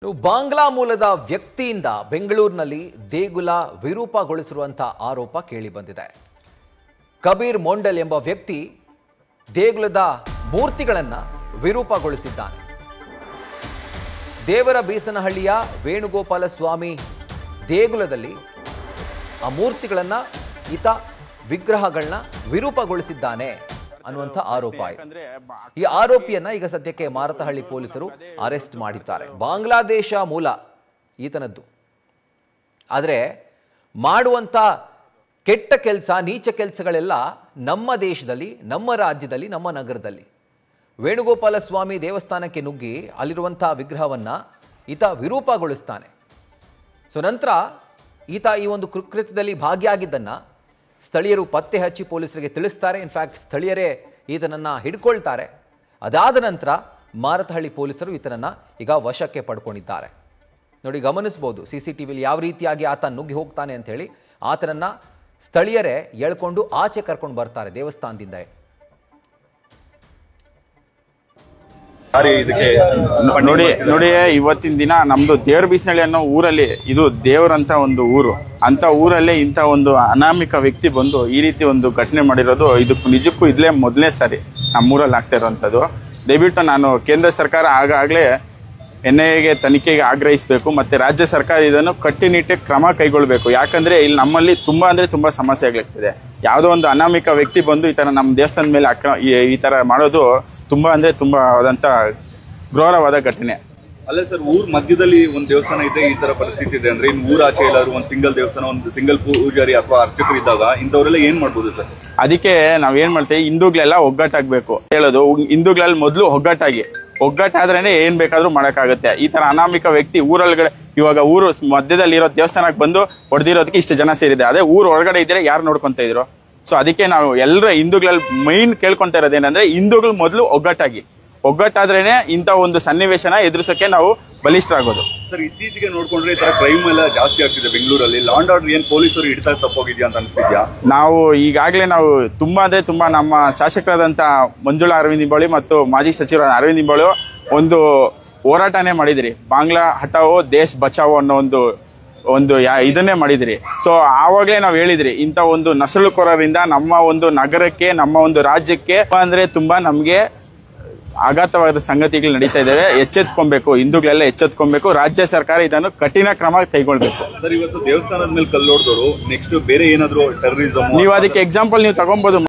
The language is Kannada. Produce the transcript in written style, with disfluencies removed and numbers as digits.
ಬಾಂಗ್ಲಾ ಮೂಲದ ವ್ಯಕ್ತಿಯಿಂದ ಬೆಂಗಳೂರಿನಲ್ಲಿ ದೇಗುಲ ವಿರೂಪಗೊಳಿಸಿರುವಂತಹ ಆರೋಪ ಕೇಳಿಬಂದಿದೆ. ಕಬೀರ್ ಮೊಂಡಲ್ ಎಂಬ ವ್ಯಕ್ತಿ ದೇಗುಲದ ಮೂರ್ತಿಗಳನ್ನು ವಿರೂಪಗೊಳಿಸಿದ್ದಾನೆ. ದೇವರ ಬೀಸನಹಳ್ಳಿಯ ವೇಣುಗೋಪಾಲ ಸ್ವಾಮಿ ದೇಗುಲದಲ್ಲಿ ಆ ಮೂರ್ತಿಗಳನ್ನು ಈತ ವಿಗ್ರಹಗಳನ್ನ ವಿರೂಪಗೊಳಿಸಿದ್ದಾನೆ ಅನ್ನುವಂಥ ಆರೋಪ ಇದೆ. ಈ ಆರೋಪಿಯನ್ನ ಈಗ ಸದ್ಯಕ್ಕೆ ಮಾರತಹಳ್ಳಿ ಪೊಲೀಸರು ಅರೆಸ್ಟ್ ಮಾಡಿದ್ದಾರೆ. ಬಾಂಗ್ಲಾದೇಶ ಮೂಲ ಈತನದ್ದು. ಆದರೆ ಮಾಡುವಂಥ ಕೆಟ್ಟ ಕೆಲಸ, ನೀಚ ಕೆಲಸಗಳೆಲ್ಲ ನಮ್ಮ ದೇಶದಲ್ಲಿ, ನಮ್ಮ ರಾಜ್ಯದಲ್ಲಿ, ನಮ್ಮ ನಗರದಲ್ಲಿ. ವೇಣುಗೋಪಾಲ ಸ್ವಾಮಿ ದೇವಸ್ಥಾನಕ್ಕೆ ನುಗ್ಗಿ ಅಲ್ಲಿರುವಂಥ ವಿಗ್ರಹವನ್ನು ಈತ ವಿರೂಪಗೊಳಿಸ್ತಾನೆ. ಸೊ ನಂತರ ಈತ ಈ ಒಂದು ಕೃತ್ಯದಲ್ಲಿ ಭಾಗಿಯಾಗಿದ್ದನ್ನು ಸ್ಥಳೀಯರು ಪತ್ತೆ ಹಚ್ಚಿ ಪೊಲೀಸರಿಗೆ ತಿಳಿಸ್ತಾರೆ. ಇನ್ಫ್ಯಾಕ್ಟ್ ಸ್ಥಳೀಯರೇ ಈತನನ್ನು ಹಿಡ್ಕೊಳ್ತಾರೆ. ಅದಾದ ನಂತರ ಮಾರತಹಳ್ಳಿ ಪೊಲೀಸರು ಈತನನ್ನು ಈಗ ವಶಕ್ಕೆ ಪಡ್ಕೊಂಡಿದ್ದಾರೆ. ನೋಡಿ, ಗಮನಿಸ್ಬೋದು CCTVಲಿ ಯಾವ ರೀತಿಯಾಗಿ ಆತ ನುಗ್ಗಿ ಹೋಗ್ತಾನೆ ಅಂತ ಹೇಳಿ. ಆತನನ್ನು ಸ್ಥಳೀಯರೇ ಎಳ್ಕೊಂಡು ಆಚೆ ಕರ್ಕೊಂಡು ಬರ್ತಾರೆ ದೇವಸ್ಥಾನದಿಂದ. ನೋಡಿ ಇವತ್ತಿನ ದಿನ ನಮ್ದು ದೇವರ ಬೀಸನಹಳ್ಳಿ ಅನ್ನೋ ಊರಲ್ಲಿ, ಇದು ದೇವರಂತ ಒಂದು ಊರು, ಅಂತ ಊರಲ್ಲೇ ಇಂಥ ಒಂದು ಅನಾಮಿಕ ವ್ಯಕ್ತಿ ಬಂದು ಈ ರೀತಿ ಒಂದು ಘಟನೆ ಮಾಡಿರೋದು ಇದಕ್ಕೂ ನಿಜಕ್ಕೂ ಇದ್ಲೇ ಮೊದಲನೇ ಸಾರಿ ನಮ್ಮೂರಲ್ಲಿ ಆಗ್ತಾ ಇರೋವಂಥದ್ದು. ದಯವಿಟ್ಟು ನಾನು ಕೇಂದ್ರ ಸರ್ಕಾರ ಆಗಾಗಲೇ NIAಗೆ ತನಿಖೆಗೆ ಆಗ್ರಹಿಸಬೇಕು, ಮತ್ತೆ ರಾಜ್ಯ ಸರ್ಕಾರ ಇದನ್ನು ಕಟ್ಟುನಿಟ್ಟಾಗಿ ಕ್ರಮ ಕೈಗೊಳ್ಳಬೇಕು. ಯಾಕಂದ್ರೆ ಇಲ್ಲಿ ನಮ್ಮಲ್ಲಿ ತುಂಬಾ ಅಂದ್ರೆ ತುಂಬಾ ಸಮಸ್ಯೆ ಆಗ್ಲಿಕ್ತಿದೆ. ಯಾವುದೋ ಒಂದು ಅನಾಮಿಕ ವ್ಯಕ್ತಿ ಬಂದು ಈ ತರ ನಮ್ಮ ದೇವಸ್ಥಾನದ ಮೇಲೆ ಈ ತರ ಮಾಡೋದು ತುಂಬಾ ಅಂದ್ರೆ ತುಂಬಾ ಆದಂತ ಘೋರವಾದ ಘಟನೆ. ಅಲ್ಲ ಸರ್, ಊರ್ ಮಧ್ಯದಲ್ಲಿ ಒಂದು ದೇವಸ್ಥಾನ ಇದೆ, ಈ ತರ ಪರಿಸ್ಥಿತಿ ಇದೆ ಅಂದ್ರೆ ಇನ್ನು ಊರ ಆಚೆ ಎಲ್ಲಾದ್ರು ಒಂದು ಸಿಂಗಲ್ ದೇವಸ್ಥಾನ, ಒಂದು ಸಿಂಗಲ್ ಪೂಜಾರಿ ಅಥವಾ ಅರ್ಚಕರು ಇದ್ದಾಗ ಇಂಥವರೆಲ್ಲ ಏನ್ ಮಾಡ್ಬೋದು ಸರ್? ಅದಕ್ಕೆ ನಾವ್ ಏನ್ ಮಾಡ್ತೇವೆ, ಹಿಂದೂಗಳೆಲ್ಲ ಒಗ್ಗಟ್ಟಾಗ್ಬೇಕು ಹೇಳೋದು. ಹಿಂದೂಗಳಲ್ಲಿ ಮೊದಲು ಒಗ್ಗಟ್ಟಾದ್ರೇನೆ ಏನ್ ಬೇಕಾದ್ರೂ ಮಾಡಕ್ಕಾಗತ್ತೆ. ಈ ತರ ಅನಾಮಿಕ ವ್ಯಕ್ತಿ ಊರೊಳಗಡೆ, ಇವಾಗ ಊರು ಮಧ್ಯದಲ್ಲಿ ಇರೋ ದೇವಸ್ಥಾನಕ್ಕೆ ಬಂದು ಹೊಡೆದಿರೋದಕ್ಕೆ ಇಷ್ಟು ಜನ ಸೇರಿದೆ. ಅದೇ ಊರ್ ಹೊರಗಡೆ ಇದ್ರೆ ಯಾರು ನೋಡ್ಕೊಂತ ಇದ್ರು? ಸೊ ಅದಕ್ಕೆ ನಾವು ಎಲ್ಲರ ಹಿಂದೂಗಳಲ್ಲಿ ಮೈನ್ ಕೇಳ್ಕೊಂತ ಇರೋದೇನಂದ್ರೆ, ಹಿಂದೂಗಳು ಮೊದಲು ಒಗ್ಗಟ್ಟಾದ್ರೇನೆ ಇಂಥ ಒಂದು ಸನ್ನಿವೇಶನ ಎದುರಿಸಕ್ಕೆ ನಾವು ಬಲಿಷ್ಠರಾಗೋದು. ಸರ್, ಇತ್ತೀಚೆಗೆ ನೋಡ್ಕೊಂಡ್ರೆ ಈ ತರ ಕ್ರೈಮ್ ಎಲ್ಲ ಜಾಸ್ತಿ ಆಗ್ತಿದೆ ಬೆಂಗಳೂರಲ್ಲಿ. ಲಾ ಅಂಡ್ ಆರ್ಡರ್ ಏನ್ ಪೊಲೀಸರು ಹಿಡಿತಾ ತಪ್ಪೋಗಿದ್ಯಾ ಅಂತ ಅನ್ಸ್ತಿದ್ಯಾ? ನಾವು ಈಗಾಗಲೇ ತುಂಬಾ ಅಂದ್ರೆ ತುಂಬಾ ನಮ್ಮ ಶಾಸಕರಾದಂತ ಮಂಜುಳಾ ಅರವಿಂದ್ ನಿಂಬಾವಳಿ ಮತ್ತು ಮಾಜಿ ಸಚಿವರಾದ ಅರವಿಂದ್ ನಿಂಬಾವಳಿ ಒಂದು ಹೋರಾಟನೇ ಮಾಡಿದಿರಿ. ಬಾಂಗ್ಲಾ ಹಟಾವೋ ದೇಶ್ ಬಚಾವೋ ಅನ್ನೋ ಒಂದು ಇದನ್ನೇ ಮಾಡಿದಿರಿ. ಸೊ ಆವಾಗಲೇ ನಾವು ಹೇಳಿದ್ರಿ, ಇಂಥ ಒಂದು ನಸಳುಕೋರರಿಂದ ನಮ್ಮ ಒಂದು ನಗರಕ್ಕೆ, ನಮ್ಮ ಒಂದು ರಾಜ್ಯಕ್ಕೆ ಅಂದ್ರೆ ತುಂಬಾ ನಮ್ಗೆ ಆಘಾತವಾದ ಸಂಗತಿಗಳು ನಡೀತಾ ಇದ್ದಾವೆ. ಎಚ್ಚೆತ್ಕೊಬೇಕು, ಹಿಂದೂಗಳೆಲ್ಲ ಎಚ್ಚೆತ್ಕೊಬೇಕು. ರಾಜ್ಯ ಸರ್ಕಾರ ಇದನ್ನು ಕಠಿಣ ಕ್ರಮ ಕೈಗೊಳ್ಬೇಕು. ಸರ್, ಇವತ್ತು ದೇವಸ್ಥಾನದ ಮೇಲೆ ಕಲ್ಲೊಡ್ದವರು ನೆಕ್ಸ್ಟ್ ಬೇರೆ ಏನಾದ್ರು ಟೆರರಿಸಂ, ನೀವು ಅದಕ್ಕೆ ಎಕ್ಸಾಂಪಲ್ ನೀವು ತಗೊಬಹುದು.